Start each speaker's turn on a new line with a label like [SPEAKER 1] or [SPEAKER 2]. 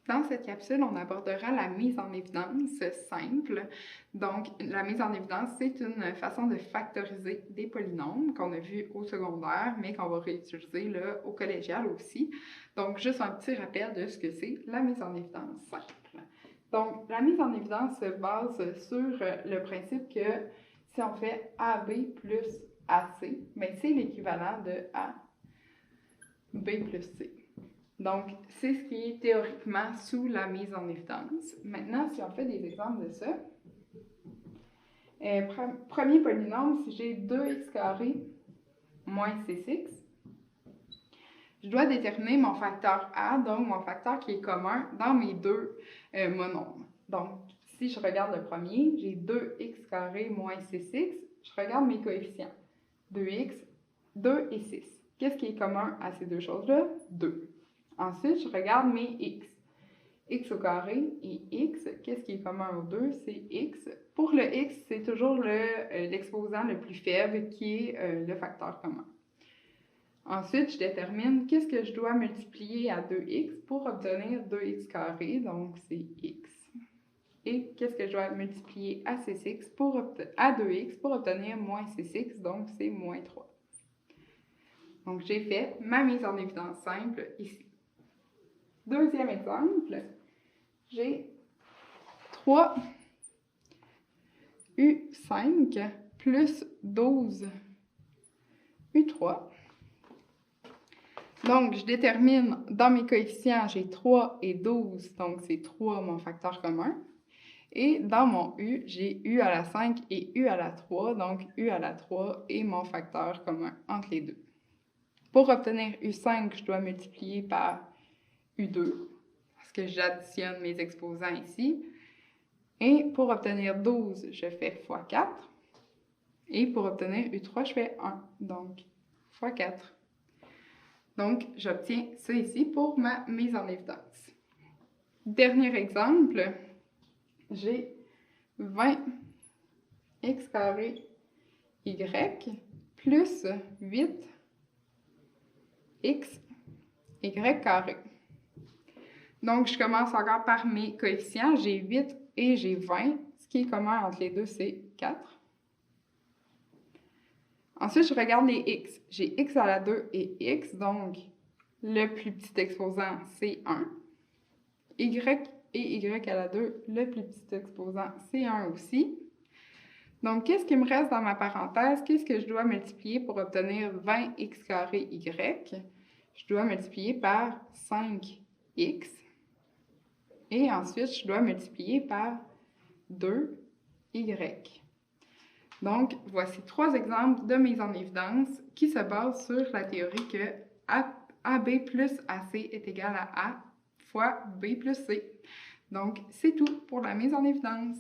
[SPEAKER 1] Dans cette capsule, on abordera la mise en évidence simple. Donc, la mise en évidence, c'est une façon de factoriser des polynômes qu'on a vu au secondaire, mais qu'on va réutiliser là, au collégial aussi. Donc, juste un petit rappel de ce que c'est la mise en évidence simple. Donc, la mise en évidence se base sur le principe que si on fait AB plus AC, bien, c'est l'équivalent de A, B plus C. Donc, c'est ce qui est théoriquement sous la mise en évidence. Maintenant, si on fait des exemples de ça, premier polynôme, si j'ai 2x carré moins 6x, je dois déterminer mon facteur A, donc mon facteur qui est commun dans mes deux monômes. Donc, si je regarde le premier, j'ai 2x carré moins 6x, je regarde mes coefficients. 2x, 2 et 6. Qu'est-ce qui est commun à ces deux choses-là? 2. Ensuite, je regarde mes x. X au carré et x, qu'est-ce qui est commun aux deux? C'est x. Pour le x, c'est toujours l'exposant le plus faible qui est le facteur commun. Ensuite, je détermine qu'est-ce que je dois multiplier à 2x pour obtenir 2x carré, donc c'est x. Et qu'est-ce que je dois multiplier à 6x à 2x pour obtenir moins 6x, donc c'est moins 3. Donc, j'ai fait ma mise en évidence simple ici. Deuxième exemple, j'ai 3u5 plus 12u3. Donc, je détermine dans mes coefficients, j'ai 3 et 12, donc c'est 3 mon facteur commun. Et dans mon u, j'ai u à la 5 et u à la 3, donc u à la 3 est mon facteur commun entre les deux. Pour obtenir u5, je dois multiplier par u2, parce que j'additionne mes exposants ici. Et pour obtenir 12, je fais x4. Et pour obtenir u3, je fais 1, donc x4. Donc, j'obtiens ça ici pour ma mise en évidence. Dernier exemple, j'ai 20x carré y plus 8x y carré. Donc, je commence encore par mes coefficients. J'ai 8 et j'ai 20. Ce qui est commun entre les deux, c'est 4. Ensuite, je regarde les x. J'ai x à la 2 et x, donc le plus petit exposant, c'est 1. Y et y à la 2, le plus petit exposant, c'est 1 aussi. Donc, qu'est-ce qui me reste dans ma parenthèse? Qu'est-ce que je dois multiplier pour obtenir 20x carré y? Je dois multiplier par 5x. Et ensuite, je dois multiplier par 2y. Donc, voici 3 exemples de mise en évidence qui se basent sur la théorie que AB plus AC est égal à A fois B plus C. Donc, c'est tout pour la mise en évidence.